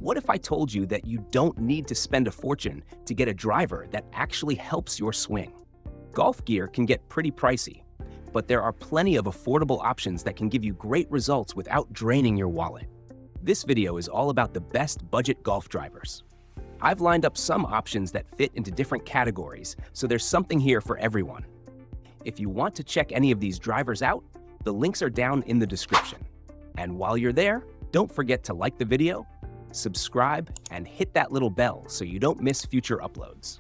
What if I told you that you don't need to spend a fortune to get a driver that actually helps your swing? Golf gear can get pretty pricey, but there are plenty of affordable options that can give you great results without draining your wallet. This video is all about the best budget golf drivers. I've lined up some options that fit into different categories, so there's something here for everyone. If you want to check any of these drivers out, the links are down in the description. And while you're there, don't forget to like the video, subscribe, and hit that little bell so you don't miss future uploads.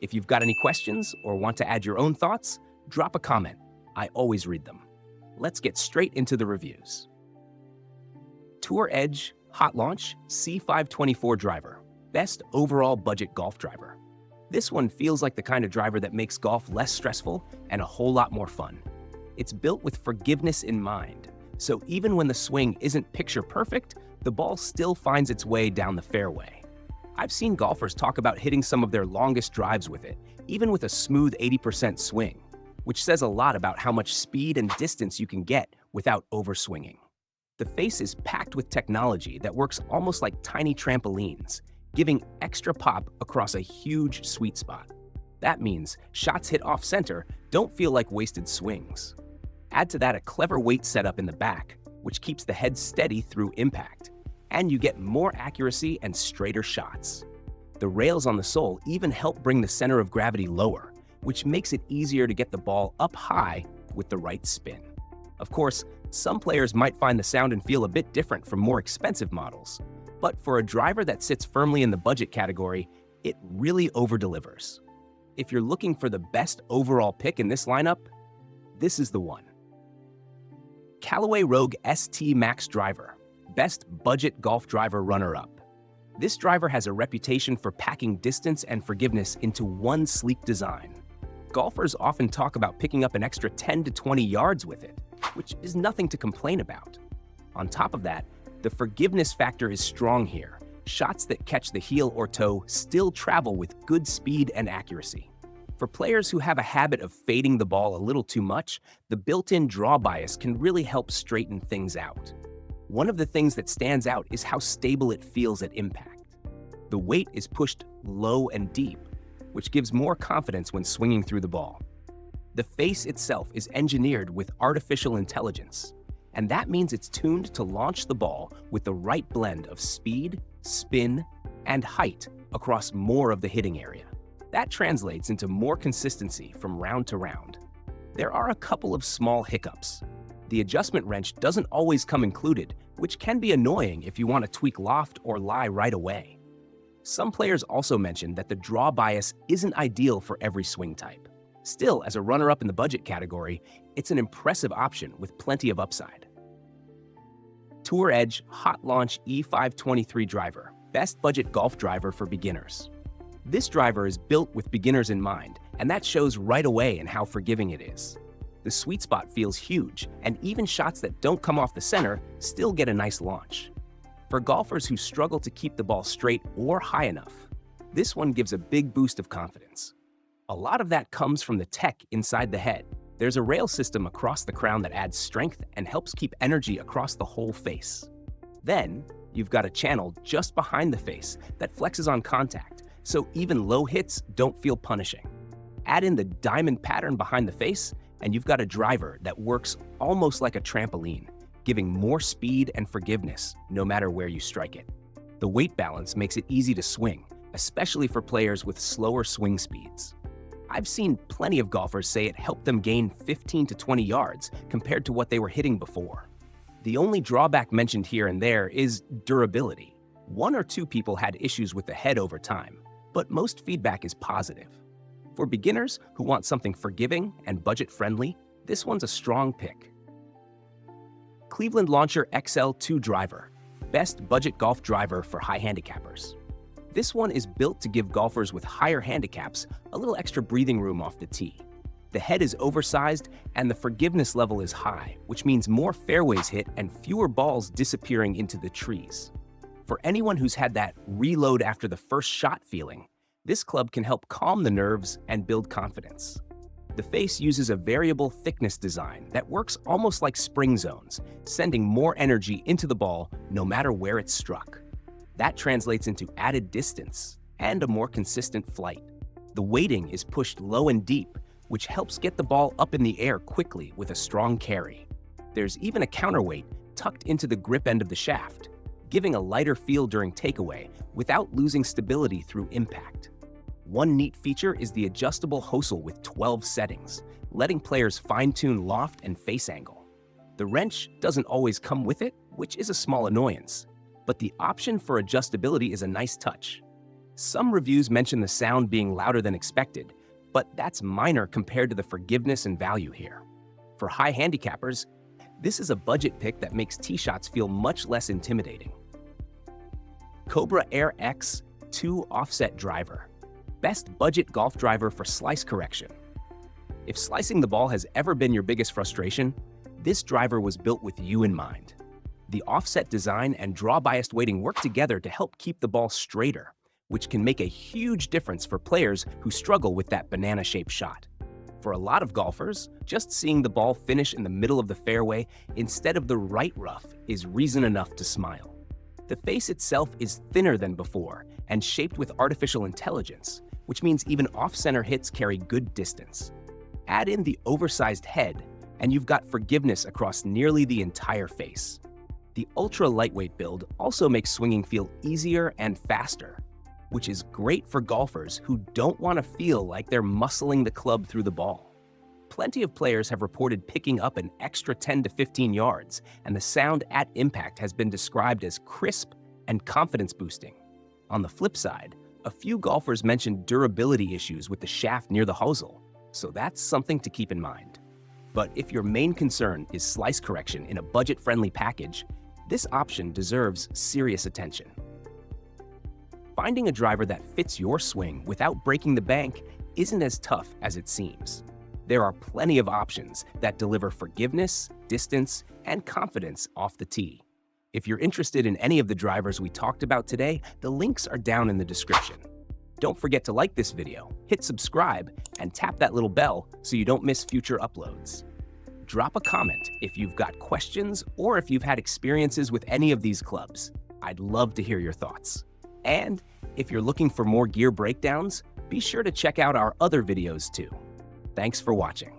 If you've got any questions or want to add your own thoughts, drop a comment. I always read them. Let's get straight into the reviews. Tour Edge Hot Launch C524 driver, best overall budget golf driver. This one feels like the kind of driver that makes golf less stressful and a whole lot more fun. It's built with forgiveness in mind, so even when the swing isn't picture perfect, the ball still finds its way down the fairway. I've seen golfers talk about hitting some of their longest drives with it, even with a smooth 80% swing, which says a lot about how much speed and distance you can get without overswinging. The face is packed with technology that works almost like tiny trampolines, giving extra pop across a huge sweet spot. That means shots hit off-center don't feel like wasted swings. Add to that a clever weight setup in the back, which keeps the head steady through impact, and you get more accuracy and straighter shots. The rails on the sole even help bring the center of gravity lower, which makes it easier to get the ball up high with the right spin. Of course, some players might find the sound and feel a bit different from more expensive models, but for a driver that sits firmly in the budget category, it really over-delivers. If you're looking for the best overall pick in this lineup, this is the one. Callaway Rogue ST Max driver, best budget golf driver runner-up. This driver has a reputation for packing distance and forgiveness into one sleek design. Golfers often talk about picking up an extra 10 to 20 yards with it, which is nothing to complain about. On top of that, the forgiveness factor is strong here. Shots that catch the heel or toe still travel with good speed and accuracy. For players who have a habit of fading the ball a little too much, the built-in draw bias can really help straighten things out. One of the things that stands out is how stable it feels at impact. The weight is pushed low and deep, which gives more confidence when swinging through the ball. The face itself is engineered with artificial intelligence, and that means it's tuned to launch the ball with the right blend of speed, spin, and height across more of the hitting area. That translates into more consistency from round to round. There are a couple of small hiccups. The adjustment wrench doesn't always come included, which can be annoying if you want to tweak loft or lie right away. Some players also mention that the draw bias isn't ideal for every swing type. Still, as a runner-up in the budget category, it's an impressive option with plenty of upside. Tour Edge Hot Launch E523 driver, best budget golf driver for beginners. This driver is built with beginners in mind, and that shows right away in how forgiving it is. The sweet spot feels huge, and even shots that don't come off the center still get a nice launch. For golfers who struggle to keep the ball straight or high enough, this one gives a big boost of confidence. A lot of that comes from the tech inside the head. There's a rail system across the crown that adds strength and helps keep energy across the whole face. Then, you've got a channel just behind the face that flexes on contact, so even low hits don't feel punishing. Add in the diamond pattern behind the face, and you've got a driver that works almost like a trampoline, giving more speed and forgiveness no matter where you strike it. The weight balance makes it easy to swing, especially for players with slower swing speeds. I've seen plenty of golfers say it helped them gain 15 to 20 yards compared to what they were hitting before. The only drawback mentioned here and there is durability. One or two people had issues with the head over time, but most feedback is positive. For beginners who want something forgiving and budget-friendly, this one's a strong pick. Cleveland Launcher XL2 driver, best budget golf driver for high handicappers. This one is built to give golfers with higher handicaps a little extra breathing room off the tee. The head is oversized and the forgiveness level is high, which means more fairways hit and fewer balls disappearing into the trees. For anyone who's had that reload after the first shot feeling, this club can help calm the nerves and build confidence. The face uses a variable thickness design that works almost like spring zones, sending more energy into the ball no matter where it's struck. That translates into added distance and a more consistent flight. The weighting is pushed low and deep, which helps get the ball up in the air quickly with a strong carry. There's even a counterweight tucked into the grip end of the shaft, giving a lighter feel during takeaway without losing stability through impact. One neat feature is the adjustable hosel with 12 settings, letting players fine-tune loft and face angle. The wrench doesn't always come with it, which is a small annoyance, but the option for adjustability is a nice touch. Some reviews mention the sound being louder than expected, but that's minor compared to the forgiveness and value here. For high handicappers, this is a budget pick that makes tee shots feel much less intimidating. COBRA Air X 2 Offset Driver. Best budget golf driver for slice correction. If slicing the ball has ever been your biggest frustration, this driver was built with you in mind. The offset design and draw-biased weighting work together to help keep the ball straighter, which can make a huge difference for players who struggle with that banana-shaped shot. For a lot of golfers, just seeing the ball finish in the middle of the fairway instead of the right rough is reason enough to smile. The face itself is thinner than before and shaped with artificial intelligence, which means even off-center hits carry good distance. Add in the oversized head, and you've got forgiveness across nearly the entire face. The ultra-lightweight build also makes swinging feel easier and faster, which is great for golfers who don't want to feel like they're muscling the club through the ball. Plenty of players have reported picking up an extra 10 to 15 yards, and the sound at impact has been described as crisp and confidence-boosting. On the flip side, a few golfers mentioned durability issues with the shaft near the hosel, so that's something to keep in mind. But if your main concern is slice correction in a budget-friendly package, this option deserves serious attention. Finding a driver that fits your swing without breaking the bank isn't as tough as it seems. There are plenty of options that deliver forgiveness, distance, and confidence off the tee. If you're interested in any of the drivers we talked about today, the links are down in the description. Don't forget to like this video, hit subscribe, and tap that little bell so you don't miss future uploads. Drop a comment if you've got questions or if you've had experiences with any of these clubs. I'd love to hear your thoughts. And if you're looking for more gear breakdowns, be sure to check out our other videos too. Thanks for watching.